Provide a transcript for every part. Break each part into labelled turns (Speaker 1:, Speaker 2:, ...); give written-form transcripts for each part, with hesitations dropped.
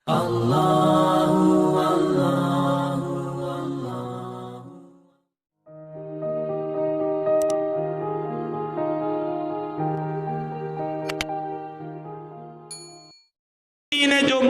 Speaker 1: दीन है जो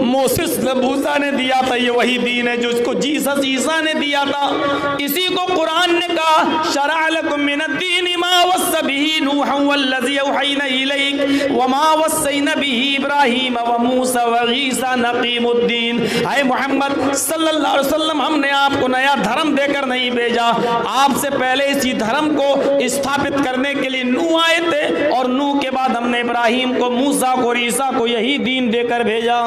Speaker 1: मोसेस मूसा ने दिया था, ये वही दीन है जो इसको जीसस ईसा ने दिया था। इसी को कुरान ने कहा शरअ लकुम मिनद्दीन मा वस्सा बिही नूहन वल्लज़ी औहैना इलैक वमा वस्सैना बिही इब्राहीम व मूसा व ईसा नक़ीमुद्दीन। ऐ मोहम्मद सल्लल्लाहु अलैहि वसल्लम, हमने आपको नया धर्म देकर नहीं भेजा, आपसे पहले इसी धर्म को स्थापित करने के लिए नूह आए थे और नूह के बाद हमने इब्राहीम को, मूसा को और ईसा को यही दीन देकर भेजा।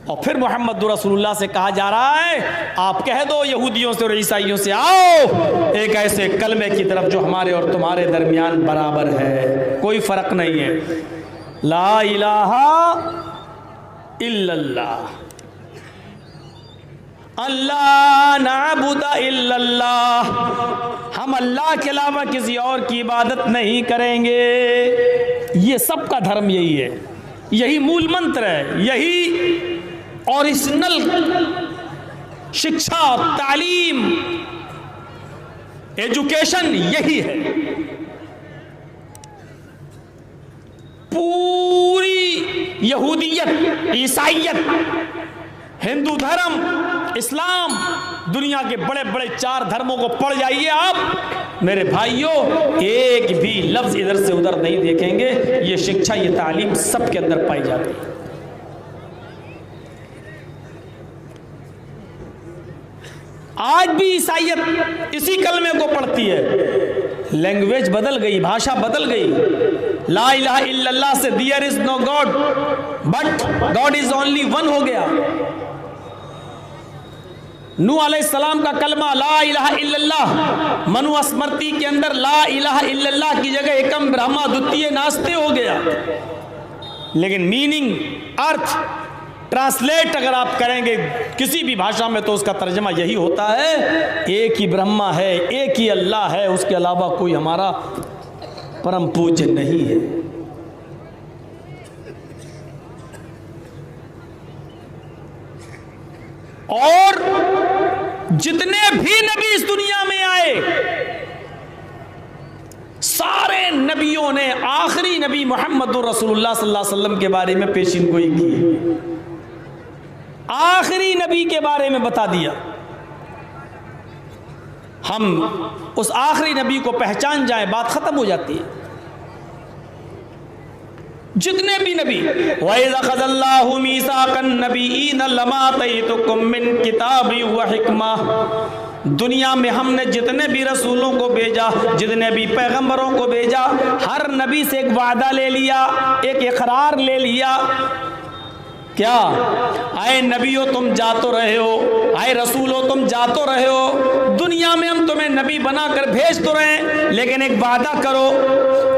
Speaker 1: और फिर मोहम्मद रसूलुल्लाह से कहा जा रहा है आप कह दो यहूदियों से और ईसाइयों से, आओ एक ऐसे कलमे की तरफ जो हमारे और तुम्हारे दरमियान बराबर है, कोई फर्क नहीं है। ला इलाहा इल्लल्लाह, अल्लाह नाबुदा इल्लल्लाह, हम अल्लाह के अलावा किसी और की इबादत नहीं करेंगे। ये सबका धर्म यही है, यही मूल मंत्र है, यही ओरिजिनल शिक्षा, तालीम, एजुकेशन यही है। पूरी यहूदियत, ईसाइयत, हिंदू धर्म, इस्लाम, दुनिया के बड़े बड़े 4 धर्मों को पढ़ जाइए आप मेरे भाइयों, एक भी लफ्ज इधर से उधर नहीं देखेंगे। ये शिक्षा, ये तालीम सबके अंदर पाई जाती है। आज भी ईसाइयत इसी कलमे को पढ़ती है। लैंग्वेज बदल गई, भाषा बदल गई। ला इलाहा इल्लल्लाह से there is no god but god is only one हो गया। नूह अलैहिस्सलाम का कलमा ला इलाहा इल्लल्लाह, मनुस्मृति के अंदर ला इलाहा इल्लल्लाह की जगह एकम ब्रह्मा द्वितीय नास्ते हो गया। लेकिन मीनिंग, अर्थ, ट्रांसलेट अगर आप करेंगे किसी भी भाषा में तो उसका तर्जमा यही होता है, एक ही ब्रह्मा है, एक ही अल्लाह है, उसके अलावा कोई हमारा परम पूज्य नहीं है। और जितने भी नबी इस दुनिया में आए, सारे नबियों ने आखिरी नबी मोहम्मद रसूलुल्लाह सल्लल्लाहु अलैहि वसल्लम के बारे में पेशिनगोई की, आखिरी नबी के बारे में बता दिया। हम उस आखिरी नबी को पहचान जाए, बात खत्म हो जाती है। जितने भी नबी, वइज़ अख़ज़ल्लाहु मीसाक़न नबिय्यीन लमा आतैतुकुम मिन किताबि व हिकमा, दुनिया में हमने जितने भी रसूलों को भेजा, जितने भी पैगंबरों को भेजा, हर नबी से एक वादा ले लिया, एक इकरार ले लिया। क्या आए नबियों तुम जा तो रहे हो, आए रसूलों तुम जा तो रहे हो, दुनिया में हम तुम्हें नबी बनाकर भेज तो रहे हैं, लेकिन एक वादा करो,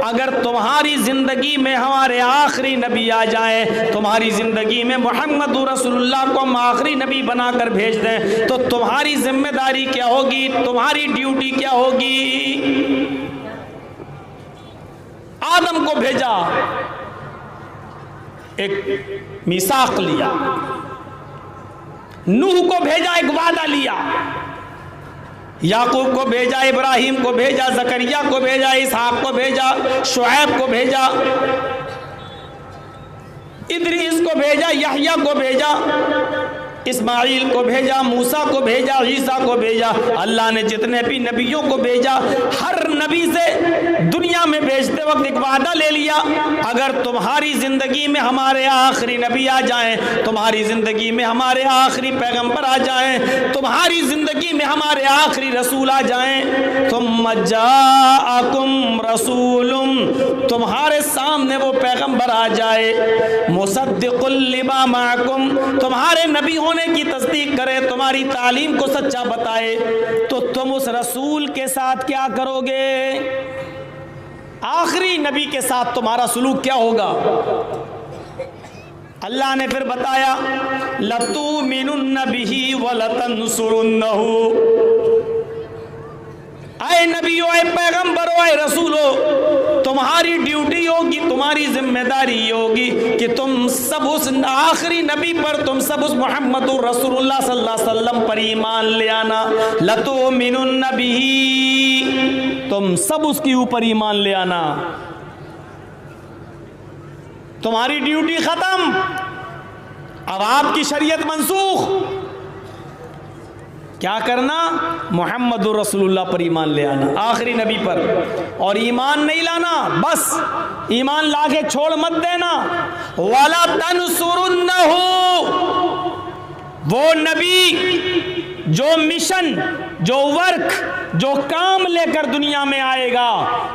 Speaker 1: अगर तुम्हारी जिंदगी में हमारे आखिरी नबी आ जाए, तुम्हारी जिंदगी में मोहम्मद रसूलुल्लाह को हम आखिरी नबी बनाकर भेज दें, तो तुम्हारी जिम्मेदारी क्या होगी, तुम्हारी ड्यूटी क्या होगी। आदम को भेजा, एक मीसाक लिया, नूह को भेजा, एक वादा लिया, याकूब को भेजा, इब्राहिम को भेजा, जकरिया को भेजा, इसहाक को भेजा, शुएब को भेजा, इदरीस को भेजा, यहया को भेजा, इस्माइल को भेजा, मूसा को भेजा, ईसा को भेजा। अल्लाह ने जितने भी नबियों को भेजा, हर नबी से दुनिया में भेजते वक्त एक वादा ले लिया, अगर तुम्हारी ज़िंदगी में हमारे आखिरी नबी आ जाएं, तुम्हारी ज़िंदगी में हमारे आखिरी पैगंबर आ जाएं, तुम्हारी ज़िंदगी में हमारे आखिरी रसूल आ जाएं, तुम जाअकुम रसूलुम, तुम्हारे सामने वो पैगंबर आ जाए, मुसद्दिकुल लिमा माकुम, तुम्हारे नबी होने की तस्दीक करे, तुम्हारी तालीम को सच्चा बताए, तो तुम उस रसूल के साथ क्या करोगे? आखिरी नबी के साथ तुम्हारा सलूक क्या होगा? अल्लाह ने फिर बताया, लतुमिनुन्न बिही व लतंसुरुन्नहु, आए नबी आए पैगंबर आए रसूल हो, तुम्हारी ड्यूटी होगी, तुम्हारी जिम्मेदारी होगी कि तुम सब उस आखिरी नबी पर, तुम सब उस मोहम्मदुर रसूलुल्लाह सल्लल्लाहु अलैहि वसल्लम पर ईमान ले आना। लतुमिनुन्न बिही, तुम सब उसके ऊपर ईमान ले आना। तुम्हारी ड्यूटी खत्म, अब आपकी शरीयत मंसूख। क्या करना? मुहम्मदुर रसूलुल्लाह पर ईमान ले आना, आखिरी नबी पर। और ईमान नहीं लाना, बस ईमान लाके छोड़ मत देना। वाला तनसुरुन्नहु, वो नबी जो मिशन, जो वर्क, जो काम लेकर दुनिया में आएगा,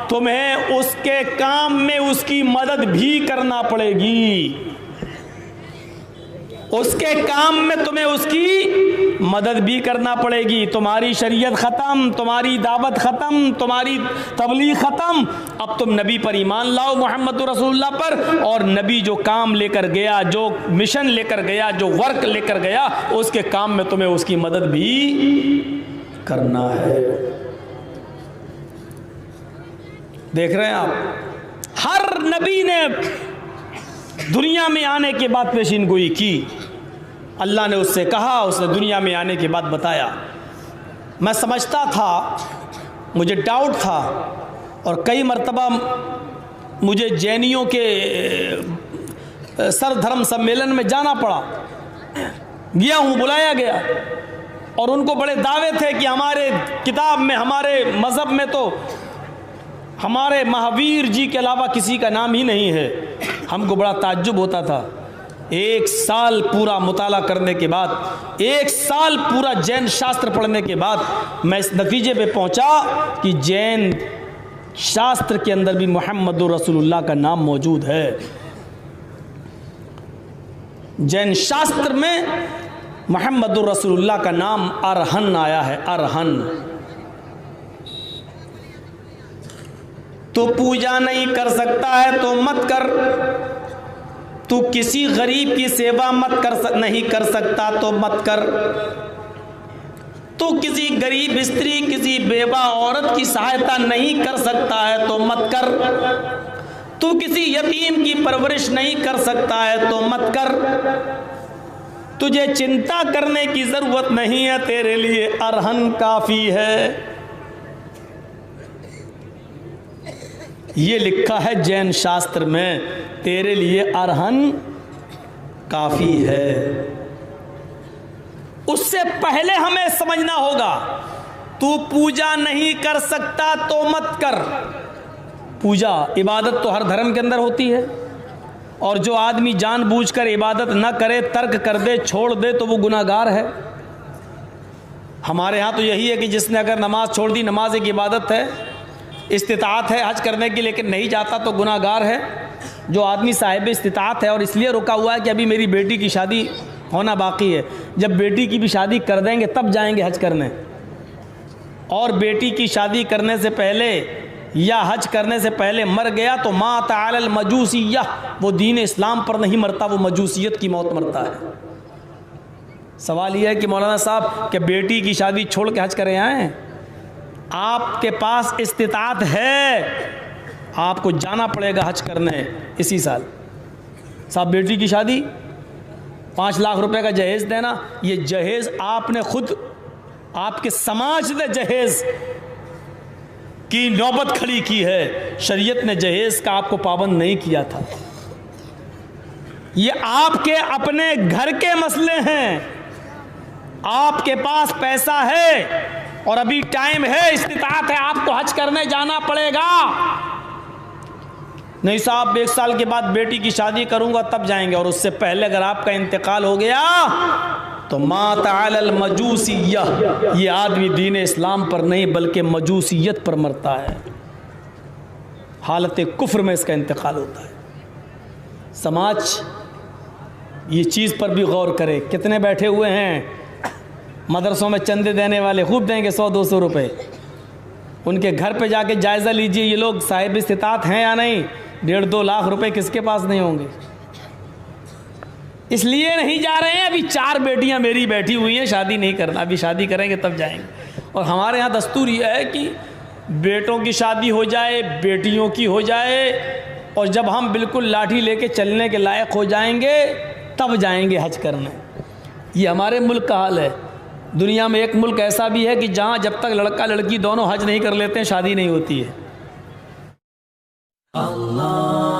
Speaker 1: तुम्हें उसके काम में उसकी मदद भी करना पड़ेगी। उसके काम में तुम्हें उसकी मदद भी करना पड़ेगी। तुम्हारी शरीयत ख़त्म, तुम्हारी दावत ख़त्म, तुम्हारी तबलीग ख़त्म। अब तुम नबी पर ईमान लाओ, मोहम्मद रसूलुल्लाह पर। और नबी जो काम लेकर गया, जो मिशन लेकर गया, जो वर्क लेकर गया, उसके काम में तुम्हें उसकी मदद भी करना है। देख रहे हैं आप, हर नबी ने दुनिया में आने के बाद पेशीनगोई की। अल्लाह ने उससे कहा, उसने दुनिया में आने के बाद बताया। मैं समझता था, मुझे डाउट था, और कई मर्तबा मुझे जैनियों के सरधर्म सम्मेलन में जाना पड़ा। गया हूँ, बुलाया गया, और उनको बड़े दावे थे कि हमारे किताब में, हमारे मज़हब में तो हमारे महावीर जी के अलावा किसी का नाम ही नहीं है। हमको बड़ा ताज्जुब होता था। एक साल पूरा मुताला करने के बाद, एक साल पूरा जैन शास्त्र पढ़ने के बाद मैं इस नतीजे पे पहुंचा कि जैन शास्त्र के अंदर भी मुहम्मदुर रसूलुल्लाह का नाम मौजूद है। जैन शास्त्र में मुहम्मदुर रसूलुल्लाह का नाम अरहन आया है, अरहन। तो पूजा नहीं कर सकता है तो मत कर, तू किसी गरीब की सेवा नहीं कर सकता तो मत कर, तू किसी गरीब स्त्री, किसी बेवा औरत की सहायता नहीं कर सकता है तो मत कर, तू किसी यतीम की परवरिश नहीं कर सकता है तो मत कर, तुझे चिंता करने की जरूरत नहीं है, तेरे लिए अरहन काफी है। ये लिखा है जैन शास्त्र में, तेरे लिए अरहन काफी है। उससे पहले हमें समझना होगा, तू पूजा नहीं कर सकता तो मत कर। पूजा, इबादत तो हर धर्म के अंदर होती है, और जो आदमी जानबूझकर इबादत न करे, तर्क कर दे, छोड़ दे, तो वो गुनाहगार है। हमारे यहाँ तो यही है कि जिसने अगर नमाज छोड़ दी, नमाज एक इबादत है, इस्तिताअत है हज करने की, लेकिन नहीं जाता तो गुनाहगार है। जो आदमी साहिब इस्तिताअत है और इसलिए रुका हुआ है कि अभी मेरी बेटी की शादी होना बाकी है, जब बेटी की भी शादी कर देंगे तब जाएंगे हज करने। और बेटी की शादी करने से पहले या हज करने से पहले मर गया तो मात अलल मजूसिय्या, वो दीन इस्लाम पर नहीं मरता, वो मजूसियत की मौत मरता है। सवाल यह है कि मौलाना साहब क्या बेटी की शादी छोड़ के हज करें आए? आपके पास इस्तिताअत है, आपको जाना पड़ेगा हज करने इसी साल। साहब बेटी की शादी, 5 लाख रुपए का जहेज देना, ये जहेज आपने खुद, आपके समाज ने जहेज की नौबत खड़ी की है। शरीयत ने जहेज का आपको पाबंद नहीं किया था। ये आपके अपने घर के मसले हैं। आपके पास पैसा है और अभी टाइम है, इस्तिताअत है, आपको हज करने जाना पड़ेगा। नहीं साहब 1 साल के बाद बेटी की शादी करूंगा तब जाएंगे, और उससे पहले अगर आपका इंतकाल हो गया तो मात अलल मजूसिय्या, ये आदमी दीन इस्लाम पर नहीं बल्कि मजूसियत पर मरता है। हालत कुफ्र में इसका इंतकाल होता है। समाज ये चीज़ पर भी गौर करे। कितने बैठे हुए हैं मदरसों में चंदे देने वाले, खूब देंगे 100-200 रुपये। उनके घर पे जाके जायज़ा लीजिए ये लोग साहिब इस्तिताअत हैं या नहीं। 1.5-2 लाख रुपए किसके पास नहीं होंगे? इसलिए नहीं जा रहे हैं। अभी 4 बेटियां मेरी बैठी हुई हैं, शादी नहीं करना, अभी शादी करेंगे तब जाएंगे। और हमारे यहाँ दस्तूर यह है कि बेटों की शादी हो जाए, बेटियों की हो जाए, और जब हम बिल्कुल लाठी लेके चलने के लायक हो जाएंगे तब जाएंगे हज करने। ये हमारे मुल्क का हाल है। दुनिया में एक मुल्क ऐसा भी है कि जहाँ जब तक लड़का लड़की दोनों हज नहीं कर लेते हैं शादी नहीं होती है। अल्लाह